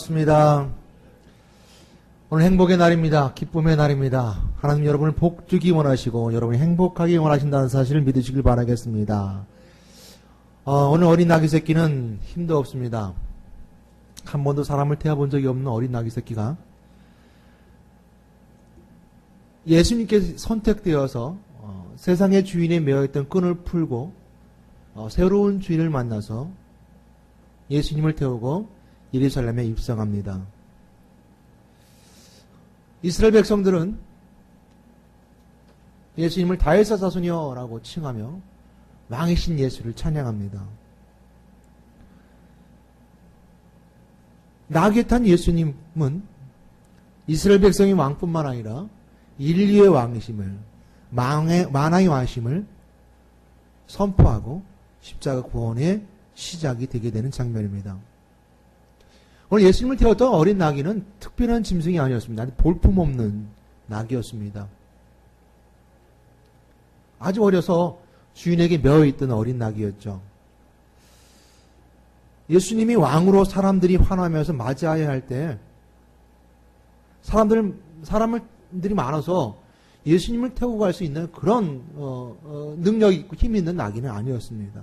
반갑습니다. 오늘 행복의 날입니다. 기쁨의 날입니다. 하나님 여러분을 복 주기 원하시고 여러분이 행복하기 원하신다는 사실을 믿으시길 바라겠습니다. 오늘 어린 아기 새끼는 힘도 없습니다. 한 번도 사람을 태워본 적이 없는 어린 아기 새끼가 예수님께 선택되어서 세상의 주인에 매여있던 끈을 풀고 새로운 주인을 만나서 예수님을 태우고 예루살렘에 입성합니다. 이스라엘 백성들은 예수님을 다윗의 자손이여라고 칭하며 왕이신 예수를 찬양합니다. 나귀에 탄 예수님은 이스라엘 백성의 왕뿐만 아니라 인류의 왕이심을, 만왕의 왕이심을 선포하고 십자가 구원의 시작이 되게 되는 장면입니다. 오늘 예수님을 태웠던 어린 나귀는 특별한 짐승이 아니었습니다. 볼품없는 나귀였습니다. 아주 어려서 주인에게 매어있던 어린 나귀였죠. 예수님이 왕으로 사람들이 환호하면서 맞이해야 할 때 사람들이 많아서 예수님을 태우고 갈 수 있는 그런 능력 있고 힘 있는 나귀는 아니었습니다.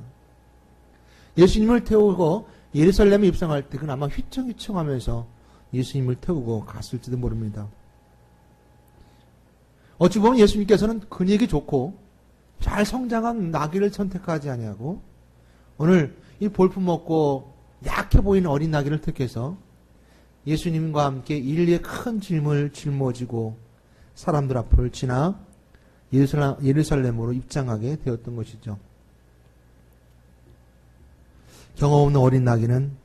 예수님을 태우고 예루살렘에 입성할 때 그는 아마 휘청휘청하면서 예수님을 태우고 갔을지도 모릅니다. 어찌 보면 예수님께서는 근육이 좋고 잘 성장한 나귀를 선택하지 아니하고 오늘 이 볼품없고 약해 보이는 어린 나귀를 택해서 예수님과 함께 인류의 큰 짐을 짊어지고 사람들 앞을 지나 예루살렘으로 입장하게 되었던 것이죠. 경험 없는 어린 나귀는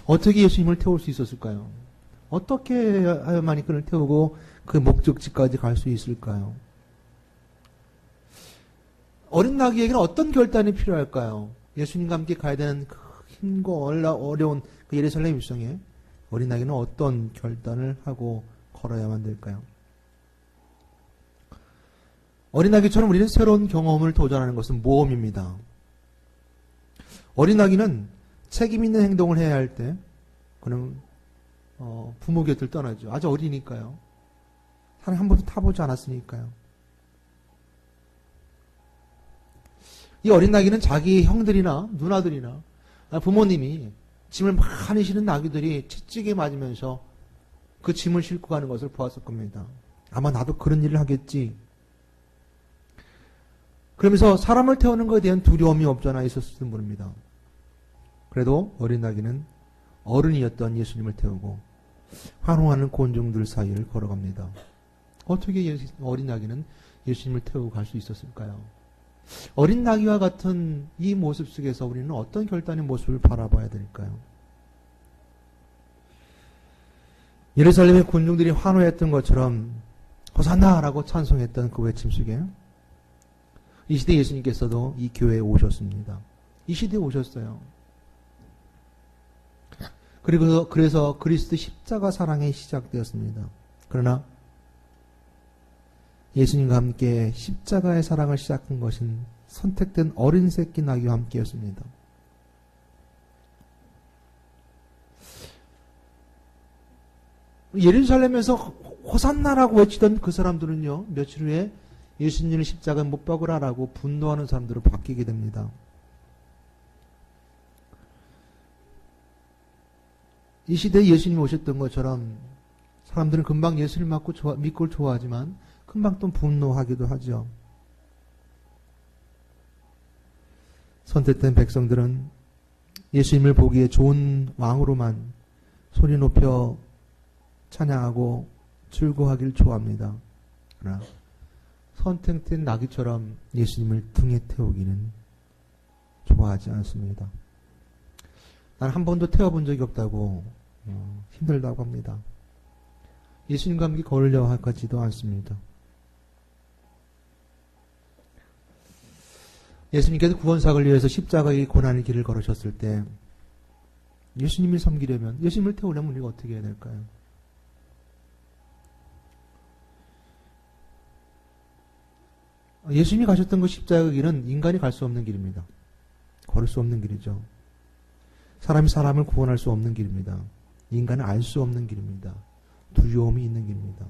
어떻게 예수님을 태울 수 있었을까요? 어떻게 해야만이 그를 태우고 그 목적지까지 갈 수 있을까요? 어린 나귀에게는 어떤 결단이 필요할까요? 예수님과 함께 가야 되는 그 힘고 어려운 그 예루살렘 입성에 어린 나귀는 어떤 결단을 하고 걸어야만 될까요? 어린 나귀처럼 우리는 새로운 경험을 도전하는 것은 모험입니다. 어린 나귀는 책임 있는 행동을 해야 할 때 그는 부모 곁을 떠나죠. 아주 어리니까요. 사람이 한 번도 타보지 않았으니까요. 이 어린 나귀는 자기 형들이나 누나들이나 부모님이 짐을 많이 실은 나귀들이 채찍에 맞으면서 그 짐을 싣고 가는 것을 보았을 겁니다. 아마 나도 그런 일을 하겠지. 그러면서 사람을 태우는 것에 대한 두려움이 없잖아 있었을지도 모릅니다. 그래도 어린 나귀는 어른이었던 예수님을 태우고 환호하는 곤종들 사이를 걸어갑니다. 어떻게 어린 나귀는 예수님을 태우고 갈 수 있었을까요? 어린 나귀와 같은 이 모습 속에서 우리는 어떤 결단의 모습을 바라봐야 될까요? 예루살렘의 군중들이 환호했던 것처럼 호산나라고 찬송했던 그 외침 속에 이 시대 예수님께서도 이 교회에 오셨습니다. 이 시대에 오셨어요. 그래서 그리스도 십자가 사랑이 시작되었습니다. 그러나 예수님과 함께 십자가의 사랑을 시작한 것은 선택된 어린 새끼 나귀와 함께였습니다. 예루살렘에서 호산나라고 외치던 그 사람들은요, 며칠 후에 예수님을 십자가에 못 박으라라고 분노하는 사람들로 바뀌게 됩니다. 이 시대에 예수님이 오셨던 것처럼 사람들은 금방 예수를 믿고 좋아하지만 금방 또 분노하기도 하죠. 선택된 백성들은 예수님을 보기에 좋은 왕으로만 소리 높여 찬양하고 즐거워하기를 좋아합니다. 그러나 선택된 나귀처럼 예수님을 등에 태우기는 좋아하지 않습니다. 난 한 번도 태워본 적이 없다고 힘들다고 합니다. 예수님과 함께 걸으려 하지도 않습니다. 예수님께서 구원사역을 위해서 십자가의 고난의 길을 걸으셨을 때 예수님을 섬기려면, 예수님을 태우려면 우리가 어떻게 해야 될까요? 예수님이 가셨던 그 십자가 길은 인간이 갈 수 없는 길입니다. 걸을 수 없는 길이죠. 사람이 사람을 구원할 수 없는 길입니다. 인간은 알 수 없는 길입니다. 두려움이 있는 길입니다.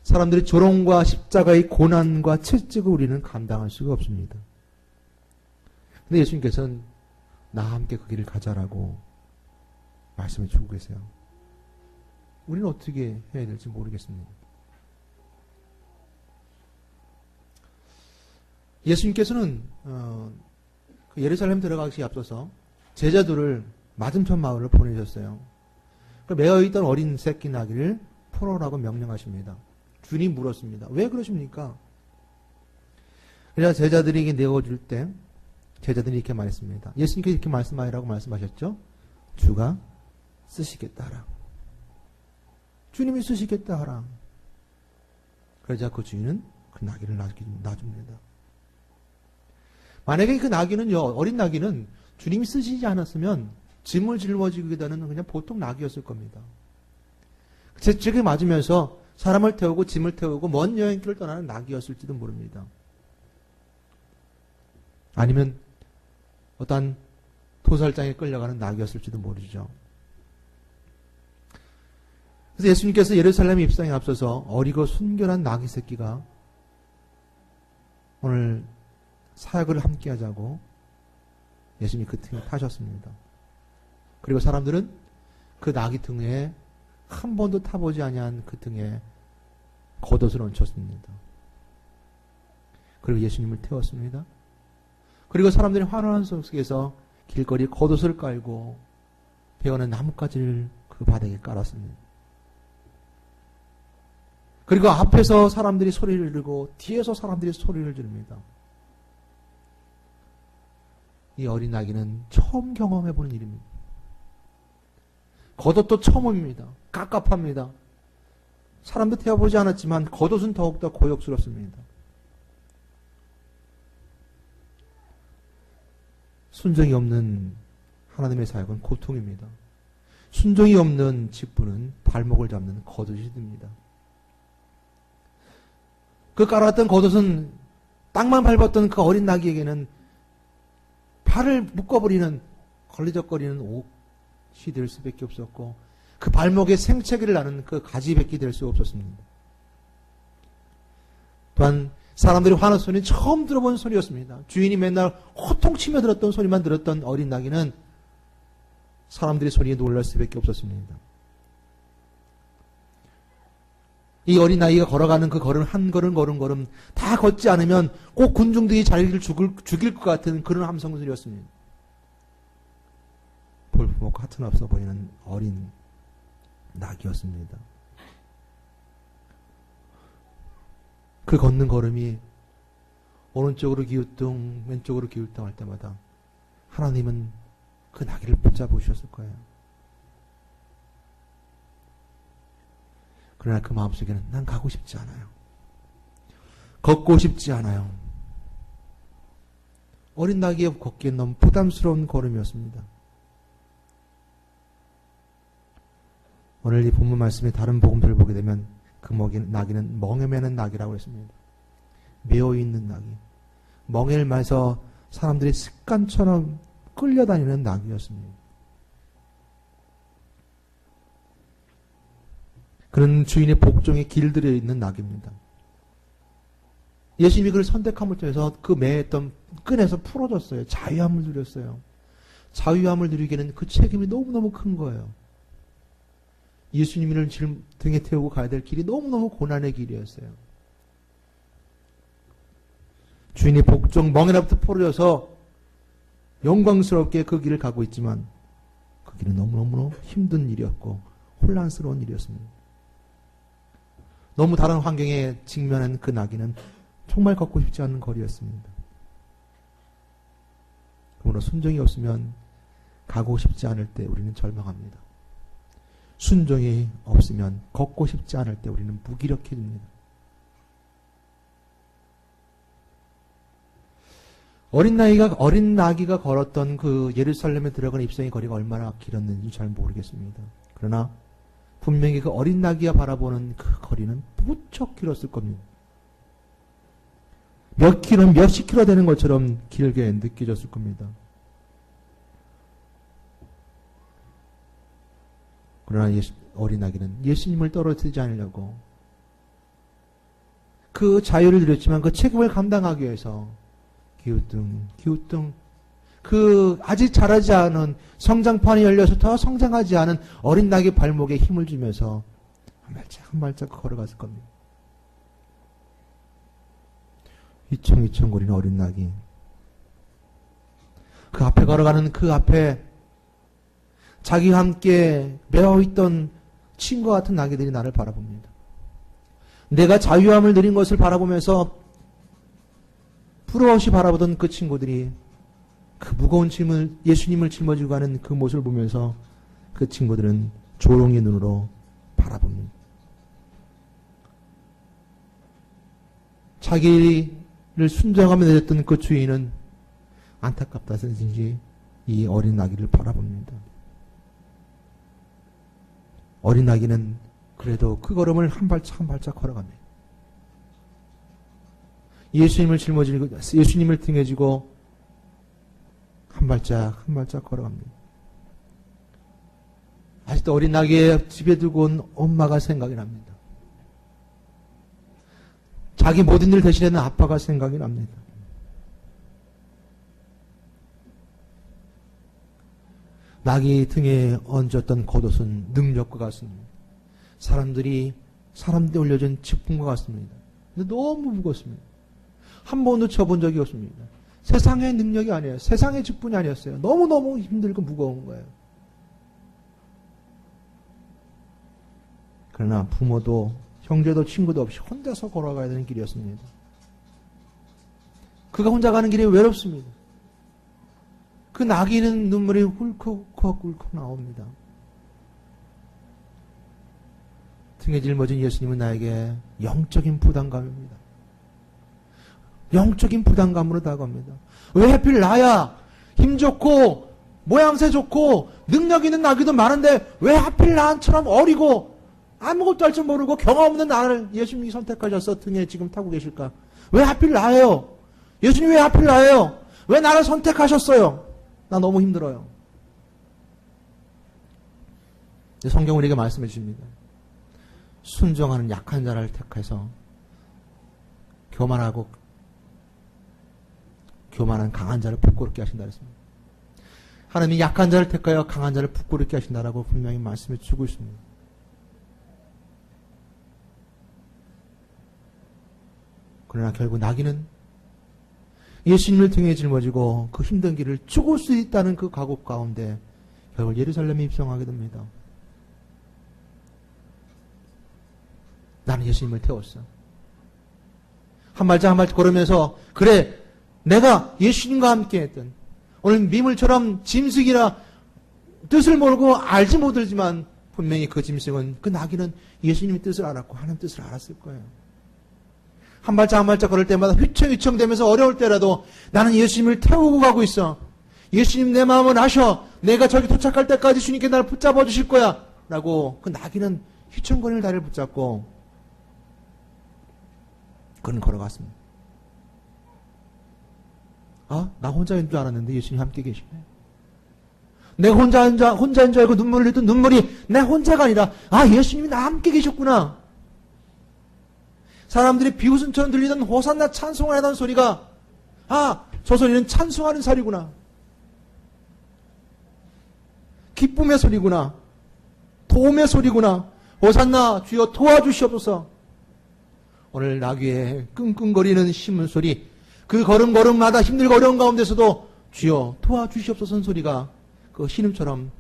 사람들이 조롱과 십자가의 고난과 채찍을 우리는 감당할 수가 없습니다. 근데 예수님께서는 나와 함께 그 길을 가자라고 말씀해 주고 계세요. 우리는 어떻게 해야 될지 모르겠습니다. 예수님께서는 예루살렘 들어가기 앞서서 제자들을 맞은편 마을로 보내셨어요. 매어있던 어린 새끼 나귀를 풀어라고 명령하십니다. 주님 물었습니다. 왜 그러십니까? 그래서 제자들에게 내어줄 때 제자들이 이렇게 말했습니다. 예수님께서 이렇게 말씀하라고 말씀하셨죠? 주가 쓰시겠다 하라. 주님이 쓰시겠다 하라. 그러자 그 주인은 그 나귀를 놔줍니다. 만약에 그 나귀는요, 어린 나귀는 주님이 쓰시지 않았으면 짐을 짊어지기보다는 그냥 보통 나귀였을 겁니다. 채찍에 맞으면서 사람을 태우고 짐을 태우고 먼 여행길을 떠나는 나귀였을지도 모릅니다. 아니면 어떤 도살장에 끌려가는 나귀였을지도 모르죠. 그래서 예수님께서 예루살렘 입성에 앞서서 어리고 순결한 나귀 새끼가 오늘 사역을 함께 하자고 예수님이 그 등에 타셨습니다. 그리고 사람들은 그 나귀 등에 한 번도 타보지 아니한 그 등에 겉옷을 얹혔습니다. 그리고 예수님을 태웠습니다. 그리고 사람들이 환호하는 속에서 길거리에 겉옷을 깔고 베어낸 나뭇가지를 그 바닥에 깔았습니다. 그리고 앞에서 사람들이 소리를 지르고 뒤에서 사람들이 소리를 지릅니다. 이 어린 아기는 처음 경험해보는 일입니다. 겉옷도 처음입니다. 깝깝합니다. 사람도 태워보지 않았지만 겉옷은 더욱더 고역스럽습니다. 순종이 없는 하나님의 사역은 고통입니다. 순종이 없는 직분은 발목을 잡는 겉옷이 됩니다. 그 깔아왔던 겉옷은 땅만 밟았던 그 어린 나귀에게는 발을 묶어버리는 걸리적거리는 옷이 될 수밖에 없었고 그 발목에 생채기를 나는 그 가지밖에 될 수 없었습니다. 또한 사람들이 화는 소리는 처음 들어본 소리였습니다. 주인이 맨날 호통치며 들었던 소리만 들었던 어린 나귀는 사람들의 소리에 놀랄 수밖에 없었습니다. 이 어린 아이가 걸어가는 그 걸음 한 걸음 다 걷지 않으면 꼭 군중들이 자기를 죽일 것 같은 그런 함성들이었습니다. 볼품없고 하트는 없어 보이는 어린 낙이었습니다. 그 걷는 걸음이 오른쪽으로 기우뚱 왼쪽으로 기우뚱 할 때마다 하나님은 그 나귀를 붙잡으셨을 거예요. 그러나 그 마음속에는 난 가고 싶지 않아요. 걷고 싶지 않아요. 어린 나귀에 걷기엔 너무 부담스러운 걸음이었습니다. 오늘 이 본문 말씀에 다른 복음들을 보게 되면 그 나귀는 멍에 매는 나귀라고 했습니다. 매어 있는 나귀. 멍에를 매서 사람들이 습관처럼 끌려다니는 나귀였습니다. 그런 주인의 복종에 길들여 있는 낙입니다. 예수님이 그를 선택함을 통해서 그 매했던 끈에서 풀어줬어요. 자유함을 누렸어요. 자유함을 누리기에는 그 책임이 너무너무 큰 거예요. 예수님을 등에 태우고 가야 될 길이 너무너무 고난의 길이었어요. 주인의 복종 멍에로부터 풀어져서 영광스럽게 그 길을 가고 있지만 그 길은 너무너무 힘든 일이었고 혼란스러운 일이었습니다. 너무 다른 환경에 직면한 그 나귀는 정말 걷고 싶지 않은 거리였습니다. 그러므로 순종이 없으면 가고 싶지 않을 때 우리는 절망합니다. 순종이 없으면 걷고 싶지 않을 때 우리는 무기력해집니다. 어린 나귀가 걸었던 그 예루살렘에 들어가는 입성의 거리가 얼마나 길었는지 잘 모르겠습니다. 그러나 분명히 그 어린 나귀가 바라보는 그 거리는 무척 길었을 겁니다. 몇십 킬로 되는 것처럼 길게 느껴졌을 겁니다. 그러나 어린 아기는 예수님을 떨어뜨리지 않으려고 그 자유를 누렸지만 그 책임을 감당하기 위해서 기우뚱 그 아직 자라지 않은 성장판이 열려서 더 성장하지 않은 어린 낙의 발목에 힘을 주면서 한 발짝 걸어갔을 겁니다. 휘청휘청거리는 어린 낙이 그 앞에 걸어가는 그 앞에 자기와 함께 매어있던 친구와 같은 낙이들이 나를 바라봅니다. 내가 자유함을 누린 것을 바라보면서 부러워시 바라보던 그 친구들이 그 무거운 짐을 예수님을 짊어지고 가는 그 모습을 보면서 그 친구들은 조롱의 눈으로 바라봅니다. 자기를 순정하며 내렸던 그 주인은 안타깝다든지 이 어린 아기를 바라봅니다. 어린 아기는 그래도 그 걸음을 한 발짝 걸어갑니다. 예수님을 짊어지고 예수님을 등에 지고 한 발짝 걸어갑니다. 아직도 어린 아기의 집에 두고 온 엄마가 생각이 납니다. 자기 모든 일 대신에는 아빠가 생각이 납니다. 낙이 등에 얹었던 겉옷은 능력과 같습니다. 사람들이 올려준 직분과 같습니다. 근데 너무 무겁습니다. 한 번도 쳐본 적이 없습니다. 세상의 능력이 아니에요. 세상의 직분이 아니었어요. 너무너무 힘들고 무거운 거예요. 그러나 부모도 형제도 친구도 없이 혼자서 걸어가야 되는 길이었습니다. 그가 혼자 가는 길이 외롭습니다. 그 낙이는 눈물이 훌컥 나옵니다. 등에 짊어진 예수님은 나에게 영적인 부담감입니다. 영적인 부담감으로 다가옵니다. 왜 하필 나야 힘 좋고 모양새 좋고 능력 있는 나귀도 많은데 왜 하필 나처럼 어리고 아무것도 할 줄 모르고 경험 없는 나를 예수님이 선택하셔서 등에 지금 타고 계실까? 왜 하필 나예요? 예수님 왜 하필 나예요? 왜 나를 선택하셨어요? 나 너무 힘들어요. 성경 우리에게 말씀해 주십니다. 순종하는 약한 자를 택해서 교만한 강한 자를 부끄럽게 하신다 그랬습니다. 하나님이 약한 자를 택하여 강한 자를 부끄럽게 하신다라고 분명히 말씀해 주고 있습니다. 그러나 결국 나귀는 예수님을 등에 짊어지고 그 힘든 길을 죽을 수 있다는 그 각오 가운데 결국 예루살렘에 입성하게 됩니다. 나는 예수님을 태웠어. 한 발짝 걸으면서 그래 내가 예수님과 함께 했던 오늘 미물처럼 짐승이라 뜻을 모르고 알지 못하지만 분명히 그 짐승은 그 나귀는 예수님의 뜻을 알았고 하나님 뜻을 알았을 거예요. 한 발짝 걸을 때마다 휘청휘청 되면서 어려울 때라도 나는 예수님을 태우고 가고 있어. 예수님 내 마음을 아셔. 내가 저기 도착할 때까지 주님께 나를 붙잡아 주실 거야. 라고 그 나귀는 휘청거리는 다리를 붙잡고 그는 걸어갔습니다. 나 혼자인 줄 알았는데 예수님 함께 계시네. 내가 혼자인 줄 알고 눈물을 흘렸던 눈물이 내 혼자가 아니라 예수님이 나 함께 계셨구나. 사람들이 비웃음처럼 들리던 호산나 찬송을 하던 소리가 저 소리는 찬송하는 소리구나. 기쁨의 소리구나. 도움의 소리구나. 호산나 주여 도와주시옵소서. 오늘 나귀의 끙끙거리는 신문 소리 그 걸음마다 힘들고 어려운 가운데서도 주여 도와주시옵소서 소리가 그 신음처럼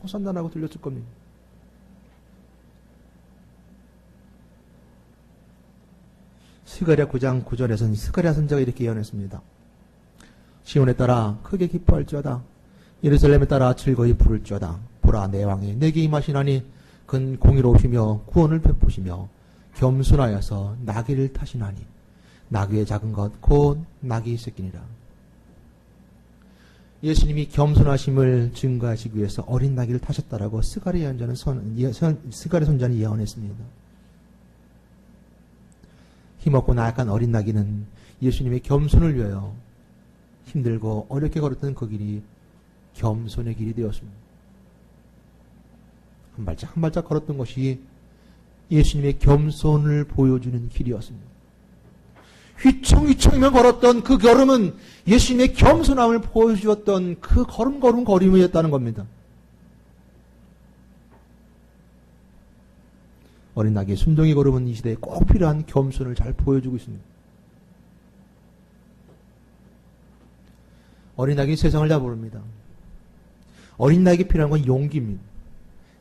호산나라고 들렸을 겁니다. 스가랴 9장 9절에서는 스가랴 선지자가 이렇게 예언했습니다. 시온에 따라 크게 기뻐할지어다. 예루살렘에 따라 즐거이 부를지어다. 보라 내 왕이 내게 임하시나니 그는 공의로우시며 구원을 베푸시며 겸손하여서 나귀를 타시나니 나귀의 작은 것 곧 나귀 새끼니라. 예수님이 겸손하심을 증거하시기 위해서 어린 나귀를 타셨다라고 스가랴 선지자는 예언했습니다. 힘없고 나약한 어린 나귀는 예수님의 겸손을 위하여 힘들고 어렵게 걸었던 그 길이 겸손의 길이 되었습니다. 한 발짝 한 발짝 걸었던 것이 예수님의 겸손을 보여주는 길이었습니다. 휘청휘청이며 걸었던 그 걸음은 예수님의 겸손함을 보여주었던 그 걸음 걸음이었다는 겁니다. 어린 낙의 순종의 걸음은 이 시대에 꼭 필요한 겸손을 잘 보여주고 있습니다. 어린 낙이 세상을 다 모릅니다. 어린 낙이 필요한 건 용기입니다.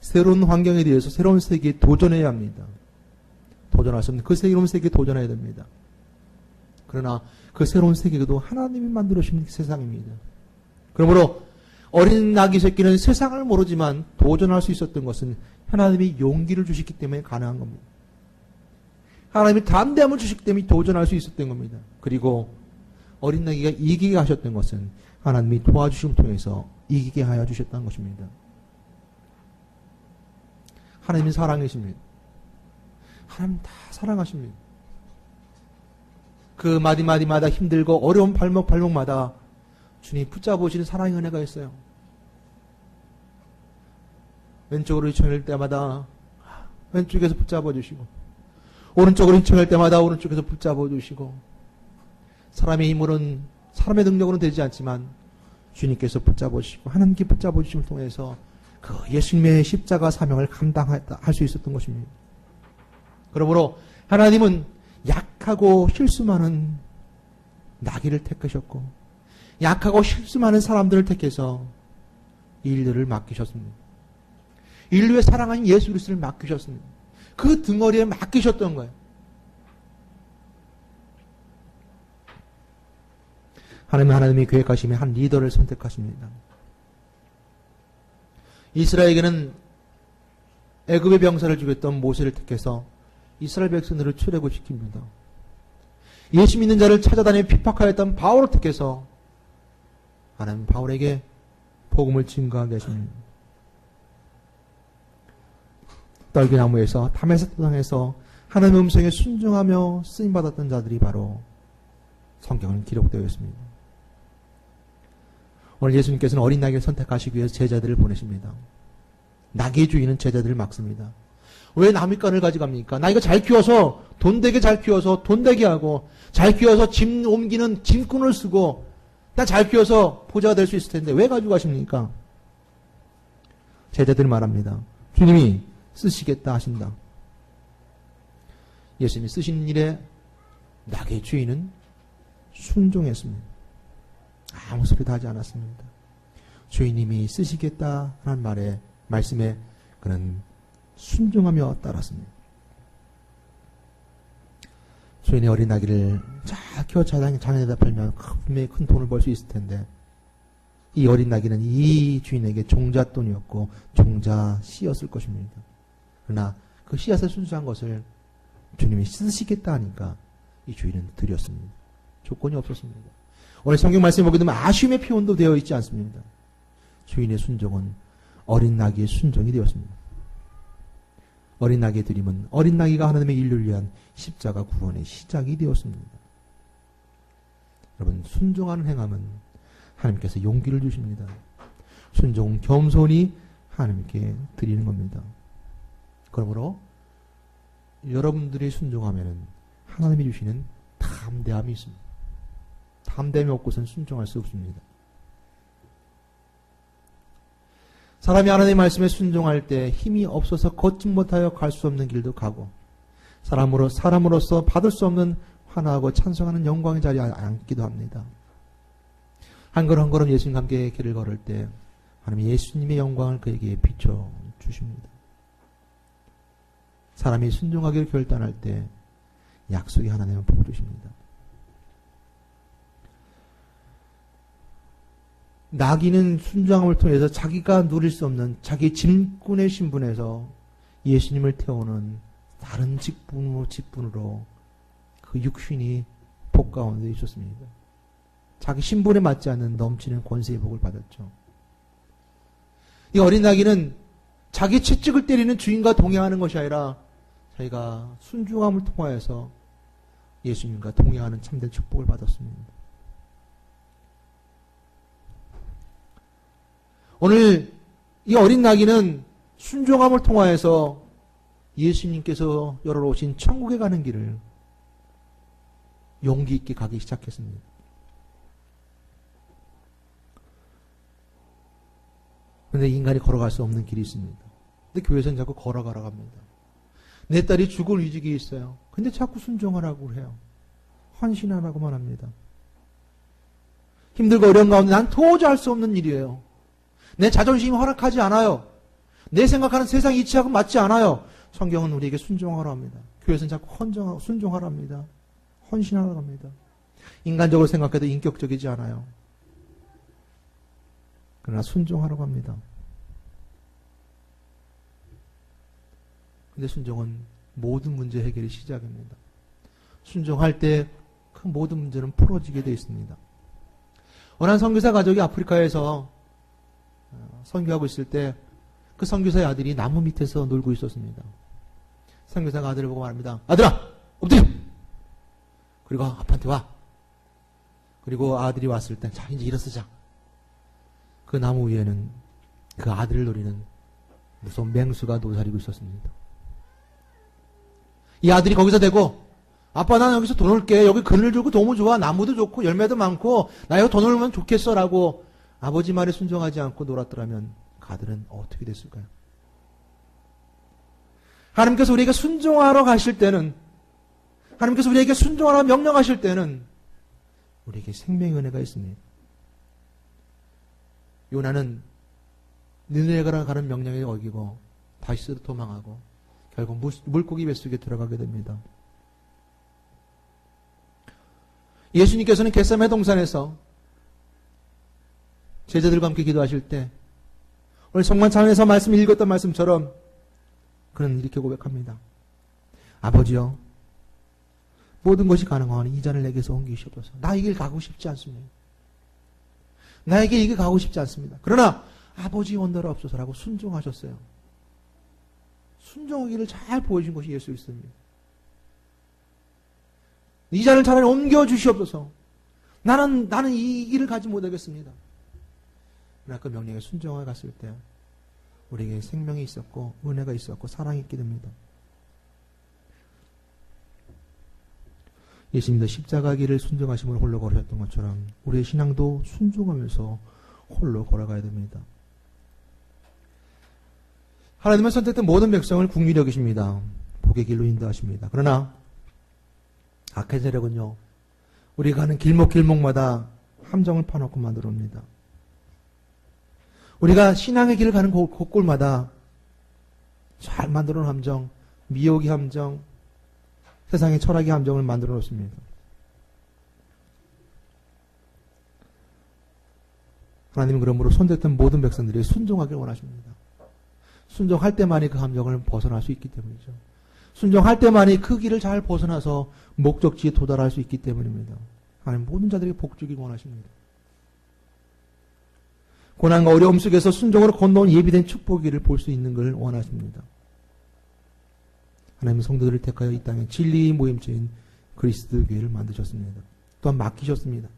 새로운 환경에 대해서 새로운 세계에 도전해야 합니다. 도전할 수 없는 그 새로운 세계에 도전해야 됩니다. 그러나 그 새로운 세계도 하나님이 만들어주신 세상입니다. 그러므로 어린 낙이 새끼는 세상을 모르지만 도전할 수 있었던 것은 하나님이 용기를 주셨기 때문에 가능한 겁니다. 하나님이 담대함을 주셨기 때문에 도전할 수 있었던 겁니다. 그리고 어린 낙이가 이기게 하셨던 것은 하나님이 도와주심을 통해서 이기게 하여 주셨다는 것입니다. 하나님은 사랑이십니다. 하나님 다 사랑하십니다. 그 마디마디마다 힘들고 어려운 발목마다 주님이 붙잡으시는 사랑의 은혜가 있어요. 왼쪽으로 휘청일 때마다 왼쪽에서 붙잡아 주시고, 오른쪽으로 휘청일 때마다 오른쪽에서 붙잡아 주시고, 사람의 힘으로는, 사람의 능력으로는 되지 않지만 주님께서 붙잡아 주시고 하나님께 붙잡아 주심을 통해서 그 예수님의 십자가 사명을 감당할 수 있었던 것입니다. 그러므로 하나님은 약하고 실수 많은 나귀를 택하셨고 약하고 실수 많은 사람들을 택해서 일들을 맡기셨습니다. 인류의 사랑하신 예수 그리스도를 맡기셨습니다. 그 등어리에 맡기셨던 거예요. 하나님이 계획하시며 한 리더를 선택하십니다. 이스라엘에게는 애굽의 병사를 죽였던 모세를 택해서 이스라엘 백성들을 출애굽시킵니다. 예수 믿는 자를 찾아다니며 핍박하였던 바울을 택해서 하나님 바울에게 복음을 증거하게 하십니다. 떨기나무에서 다메섹 땅에서 하나님의 음성에 순종하며 쓰임받았던 자들이 바로 성경은 기록되어 있습니다. 오늘 예수님께서는 어린 나귀를 선택하시기 위해서 제자들을 보내십니다. 나귀의 주인은 제자들을 막습니다. 왜 나뭇가지를 가져갑니까? 나이가 잘 키워서 돈 되게 잘 키워서 돈 되게 하고 잘 키워서 짐 옮기는 짐꾼을 쓰고 나 잘 키워서 부자가 될 수 있을 텐데 왜 가지고 가십니까? 제자들이 말합니다. 주님이 쓰시겠다 하신다. 예수님이 쓰신 일에 나귀의 주인은 순종했습니다. 아무 소리도 하지 않았습니다. 주인님이 쓰시겠다 하는 말씀에 그는 순종하며 따랐습니다. 주인의 어린 나귀를 잘 키워 장에다 팔면 분명히 큰 돈을 벌 수 있을 텐데 이 어린 나귀는 이 주인에게 종잣돈이었고 종자씨였을 것입니다. 그러나 그 씨앗에 순수한 것을 주님이 쓰시겠다 하니까 이 주인은 드렸습니다. 조건이 없었습니다. 오늘 성경 말씀을 보게 되면 아쉬움의 표현도 되어 있지 않습니다. 주인의 순종은 어린 나귀의 순종이 되었습니다. 어린 나귀의 드림은 어린 나귀가 하나님의 인류를 위한 십자가 구원의 시작이 되었습니다. 여러분, 순종하는 행함은 하나님께서 용기를 주십니다. 순종은 겸손히 하나님께 드리는 겁니다. 그러므로 여러분들이 순종하면 하나님이 주시는 담대함이 있습니다. 담대함이 없고서는 순종할 수 없습니다. 사람이 하나님의 말씀에 순종할 때 힘이 없어서 걷지 못하여 갈 수 없는 길도 가고 사람으로서 받을 수 없는 환호하고 찬송하는 영광의 자리에 앉기도 합니다. 한 걸음 한 걸음 예수님과 함께 길을 걸을 때 하나님 예수님의 영광을 그에게 비춰주십니다. 사람이 순종하기를 결단할 때 약속이 하나님은 복 주십니다. 나귀는 순종함을 통해서 자기가 누릴 수 없는 자기 짐꾼의 신분에서 예수님을 태우는 다른 직분으로 그 육신이 복 가운데 있었습니다. 자기 신분에 맞지 않는 넘치는 권세의 복을 받았죠. 이 어린 나귀는 자기 채찍을 때리는 주인과 동행하는 것이 아니라 자기가 순종함을 통하여서 예수님과 동행하는 참된 축복을 받았습니다. 오늘 이 어린 나귀는 순종함을 통하여서 예수님께서 열어놓으신 천국에 가는 길을 용기 있게 가기 시작했습니다. 그런데 인간이 걸어갈 수 없는 길이 있습니다. 근데 교회에서는 자꾸 걸어가라고 합니다. 내 딸이 죽을 위기에 있어요. 근데 자꾸 순종하라고 해요. 헌신하라고만 합니다. 힘들고 어려운 가운데 난 도저히 할 수 없는 일이에요. 내 자존심이 허락하지 않아요. 내 생각하는 세상 이치하고 맞지 않아요. 성경은 우리에게 순종하라 합니다. 교회에서는 자꾸 순종하라 합니다. 헌신하라고 합니다. 인간적으로 생각해도 인격적이지 않아요. 그러나 순종하라고 합니다. 근데 순종은 모든 문제 해결의 시작입니다. 순종할 때 그 모든 문제는 풀어지게 되어 있습니다. 어느 한 선교사 가족이 아프리카에서 선교하고 있을 때 그 선교사의 아들이 나무 밑에서 놀고 있었습니다. 선교사가 아들을 보고 말합니다. 아들아! 엎드려! 그리고 아빠한테 와. 그리고 아들이 왔을 때 자 이제 일어서자. 그 나무 위에는 그 아들을 노리는 무서운 맹수가 노사리고 있었습니다. 이 아들이 거기서 대고 아빠 나는 여기서 돈 올게. 여기 그늘 좋고 너무 좋아. 나무도 좋고 열매도 많고 나 여기 돈 올면 좋겠어 라고 아버지 말에 순종하지 않고 놀았더라면 그 아들은 어떻게 됐을까요? 하나님께서 우리에게 순종하러 가실 때는 하나님께서 우리에게 순종하라 명령하실 때는 우리에게 생명의 은혜가 있습니다. 요나는 니느웨가로 가는 명령에 어기고 다시스로 도망하고 결국 물고기 뱃속에 들어가게 됩니다. 예수님께서는 겟세마네 동산에서 제자들과 함께 기도하실 때 오늘 성만 찬양에서 말씀 읽었던 말씀처럼 그는 이렇게 고백합니다. 아버지여 모든 것이 가능하오니 이 잔을 내게서 옮기시옵소서. 나 이 길 가고 싶지 않습니다. 나에게 이 길 가고 싶지 않습니다. 그러나 아버지 원대로 없소서라고 순종하셨어요. 순종하기를 잘 보여준 것이 예수 그리스도입니다. 이 잔을 차라리 옮겨 주시옵소서. 나는 이 길을 가지 못하겠습니다. 그러나 그 명령에 순종하여 갔을 때 우리에게 생명이 있었고 은혜가 있었고 사랑이 있게 됩니다. 예수님도 십자가 길을 순종하심으로 홀로 걸으셨던 것처럼 우리의 신앙도 순종하면서 홀로 걸어가야 됩니다. 하나님은 선택된 모든 백성을 긍휼히 여기십니다. 복의 길로 인도하십니다. 그러나 악한 세력은요, 우리가 가는 길목길목마다 함정을 파놓고 만들어 옵니다. 우리가 신앙의 길을 가는 곳곳마다 잘 만들어 놓은 함정, 미혹의 함정, 세상의 철학의 함정을 만들어 놓습니다. 하나님은 그러므로 손댔던 모든 백성들이 순종하길 원하십니다. 순종할 때만이 그 함정을 벗어날 수 있기 때문이죠. 순종할 때만이 그 길을 잘 벗어나서 목적지에 도달할 수 있기 때문입니다. 하나님 모든 자들에게 복 주길 원하십니다. 고난과 어려움 속에서 순종으로 건너온 예비된 축복을 볼 수 있는 걸 원하십니다. 하나님은 성도들을 택하여 이 땅에 진리의 모임체인 그리스도 교회를 만드셨습니다. 또한 맡기셨습니다.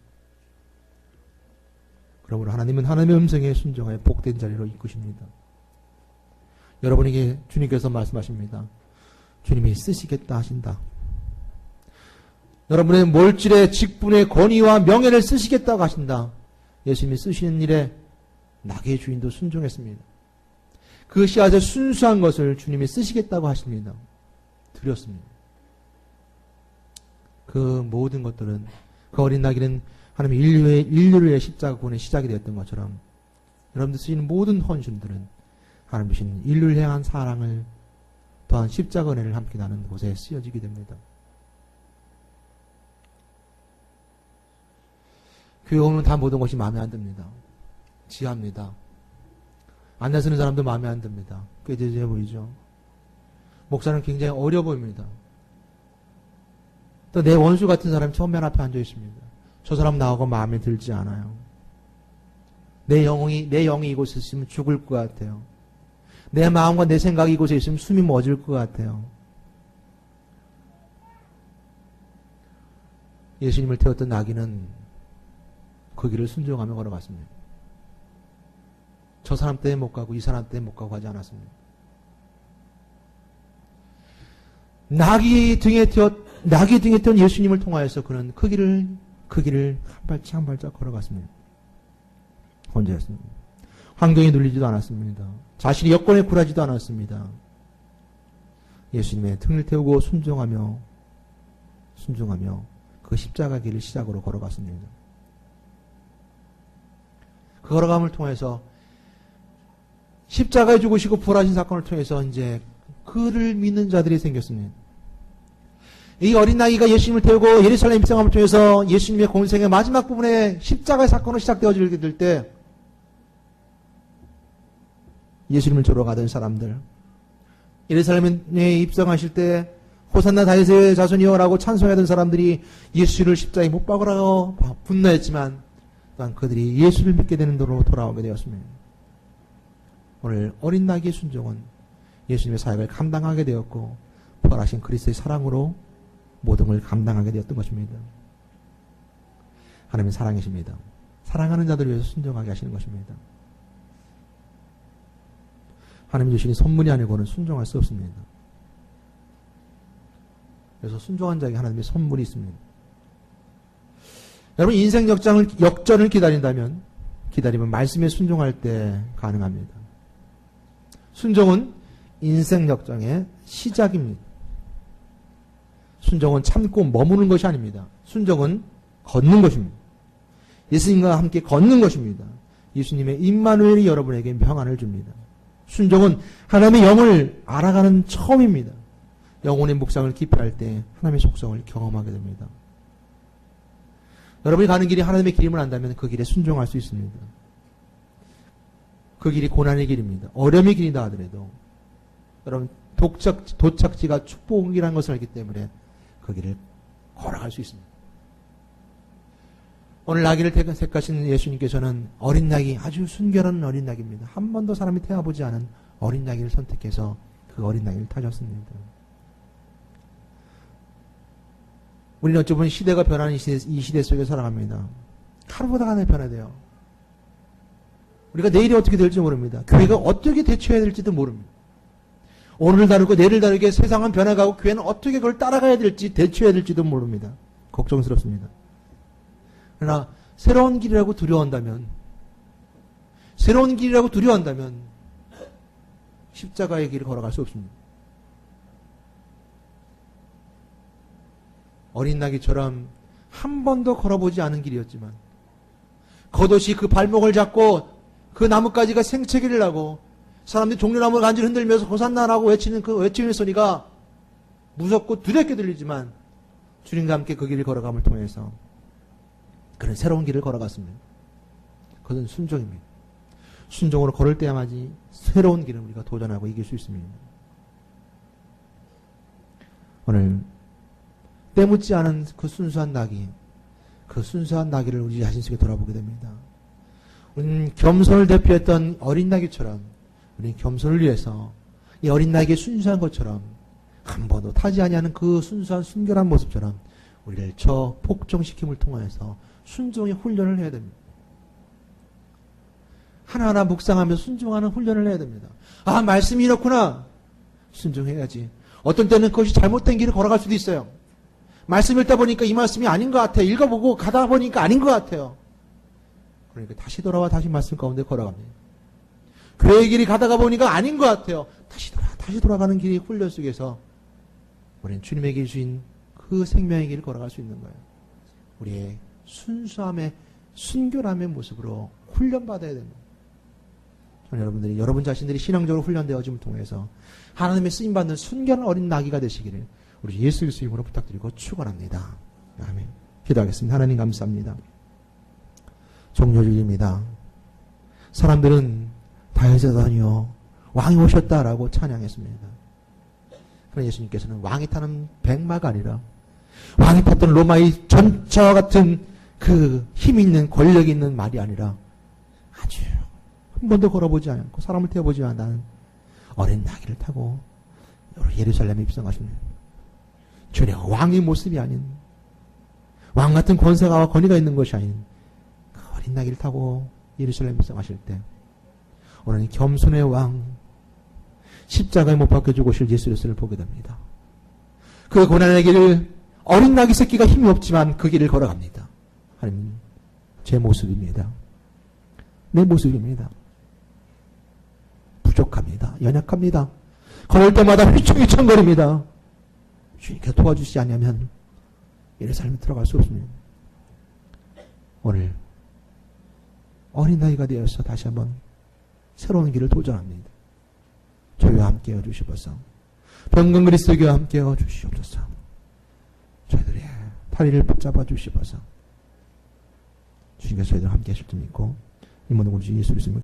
그러므로 하나님은 하나님의 음성에 순종하여 복된 자리로 이끄십니다. 여러분에게 주님께서 말씀하십니다. 주님이 쓰시겠다 하신다. 여러분의 몰질의 직분의 권위와 명예를 쓰시겠다고 하신다. 예수님이 쓰시는 일에 낙의 주인도 순종했습니다. 그 씨앗의 순수한 것을 주님이 쓰시겠다고 하십니다. 드렸습니다. 그 모든 것들은 그 어린 나귀는 하나님의 인류를 위해 십자가 구원의 시작이 되었던 것처럼 여러분들 쓰시는 모든 헌신들은 하나님 주신 인류를 향한 사랑을 또한 십자가 은혜를 함께 나누는 곳에 쓰여지게 됩니다. 교회 오면 다 모든 것이 마음에 안 듭니다. 지합니다. 안내 쓰는 사람도 마음에 안 듭니다. 꾀죄죄 보이죠. 목사는 굉장히 어려 보입니다. 또 내 원수 같은 사람이 처음 맨 앞에 앉아 있습니다. 저 사람 나하고 마음에 들지 않아요. 내 영이 이곳에 있으면 죽을 것 같아요. 내 마음과 내 생각이 이곳에 있으면 숨이 멎을 것 같아요. 예수님을 태웠던 나귀는 그 길을 순종하며 걸어갔습니다. 저 사람 때문에 못 가고 이 사람 때문에 못 가고 하지 않았습니다. 나귀 등에 태운 예수님을 통하여서 그는 그 길을 한 발짝 걸어갔습니다. 혼자였습니다. 환경에 눌리지도 않았습니다. 자신이 여건에 굴하지도 않았습니다. 예수님의 등을 태우고 순종하며 그 십자가 길을 시작으로 걸어갔습니다. 그 걸어감을 통해서 십자가에 죽으시고 부활하신 사건을 통해서 이제 그를 믿는 자들이 생겼습니다. 이 어린 나귀가 예수님을 태우고 예루살렘 입성함을 통해서 예수님의 공생의 마지막 부분에 십자가의 사건으로 시작되어지게 될 때 예수님을 조러 가던 사람들, 예루살렘에 입성하실 때 호산나 다윗의 자손이여라고 찬송하던 사람들이 예수를 십자가에 못 박으라고 분노했지만 또한 그들이 예수를 믿게 되는 도로 돌아오게 되었습니다. 오늘 어린 나귀의 순종은 예수님의 사역을 감당하게 되었고 부활하신 그리스도의 사랑으로 모든 걸 감당하게 되었던 것입니다. 하나님은 사랑이십니다. 사랑하는 자들을 위해서 순종하게 하시는 것입니다. 하나님이 주시는 선물이 아니고는 순종할 수 없습니다. 그래서 순종한 자에게 하나님의 선물이 있습니다. 여러분 인생 역전을 기다리면 말씀에 순종할 때 가능합니다. 순종은 인생 역전의 시작입니다. 순종은 참고 머무는 것이 아닙니다. 순종은 걷는 것입니다. 예수님과 함께 걷는 것입니다. 예수님의 임마누엘이 여러분에게 평안을 줍니다. 순종은 하나님의 영을 알아가는 처음입니다. 영혼의 묵상을 깊이 할 때 하나님의 속성을 경험하게 됩니다. 여러분이 가는 길이 하나님의 길임을 안다면 그 길에 순종할 수 있습니다. 그 길이 고난의 길입니다. 어려움의 길이다 하더라도 여러분 도착지가 축복이라는 것을 알기 때문에 그 길을 걸어갈 수 있습니다. 오늘 나귀를 택하신 예수님께서는 어린 나귀, 아주 순결한 어린 나귀입니다. 한 번도 사람이 태워보지 않은 어린 나귀를 선택해서 그 어린 나귀를 타셨습니다. 우리는 어찌 보면 시대가 변하는 이 시대 속에 살아갑니다. 하루보다 하나 변화돼요. 우리가 내일이 어떻게 될지 모릅니다. 교회가 어떻게 대처해야 될지도 모릅니다. 오늘을 다르고 내일을 다르게 세상은 변해가고 교회는 어떻게 그걸 따라가야 될지 대처해야 될지도 모릅니다. 걱정스럽습니다. 그러나 새로운 길이라고 두려워한다면 십자가의 길을 걸어갈 수 없습니다. 어린 나귀처럼 한 번도 걸어보지 않은 길이었지만 겉옷이 그 발목을 잡고 그 나뭇가지가 생채기를 나고 사람들이 종려나무를 간지를 흔들면서 호산나라고 외치는 그 외치는 소리가 무섭고 두렵게 들리지만 주님과 함께 그 길을 걸어감을 통해서 그런 새로운 길을 걸어갔습니다. 그것은 순종입니다. 순종으로 걸을 때야만이 새로운 길을 우리가 도전하고 이길 수 있습니다. 오늘 때묻지 않은 그 순수한 나귀를 우리 자신 속에 돌아보게 됩니다. 우리는 겸손을 대표했던 어린 나귀처럼 우리는 겸손을 위해서 이 어린 나귀의 순수한 것처럼 한 번도 타지 아니하는 그 순수한 순결한 모습처럼 우리를 저 복종시킴을 통해서 순종의 훈련을 해야 됩니다. 하나하나 묵상하면서 순종하는 훈련을 해야 됩니다. 아, 말씀이 이렇구나. 순종해야지. 어떤 때는 그것이 잘못된 길을 걸어갈 수도 있어요. 말씀 읽다 보니까 이 말씀이 아닌 것 같아요. 읽어보고 가다 보니까 아닌 것 같아요. 그러니까 다시 돌아와 다시 말씀 가운데 걸어갑니다. 교회의 길이 가다가 보니까 아닌 것 같아요. 다시 돌아가는 길이 훈련 속에서 우리는 주님에게 주신 그 생명의 길을 걸어갈 수 있는 거예요. 우리의 순수함의 순결함의 모습으로 훈련받아야 됩니다. 저는 여러분들이 여러분 자신들이 신앙적으로 훈련되어짐을 통해서 하나님의 쓰임받는 순결한 어린 나귀가 되시기를 우리 예수 그리스도 이름으로 부탁드리고 축원합니다. 아멘. 기도하겠습니다. 하나님 감사합니다. 종료주일입니다. 사람들은 다윗의 아들이요 왕이 오셨다라고 찬양했습니다. 그러나 예수님께서는 왕이 타는 백마가 아니라 왕이 탔던 로마의 전차와 같은 그 힘 있는 권력 있는 말이 아니라 아주 한 번도 걸어보지 않고 사람을 태워보지 않은 어린 나귀를 타고 예루살렘에 입성하십니다. 전혀 왕의 모습이 아닌 왕 같은 권세가 권위가 있는 것이 아닌 그 어린 나귀를 타고 예루살렘에 입성하실 때 오늘 겸손의 왕 십자가에 못 박혀 죽으실 예수 그리스도를 보게 됩니다. 그 고난의 길을 어린 나귀 새끼가 힘이 없지만 그 길을 걸어갑니다. 하나님, 제 모습입니다. 내 모습입니다. 부족합니다. 연약합니다. 걸을 때마다 휘청휘청거립니다. 주님께서 도와주시지 않으면 이런 삶에 들어갈 수 없습니다. 오늘 어린아이가 되어서 다시 한번 새로운 길을 도전합니다. 저희와 함께해 주시옵소서. 병건 그리스도교와 함께해 주시옵소서. 저희들의 다리를 붙잡아 주시옵소서. 주님께서 저희들 함께 하실 줄 믿고 이 모든 우리 예수 그리스도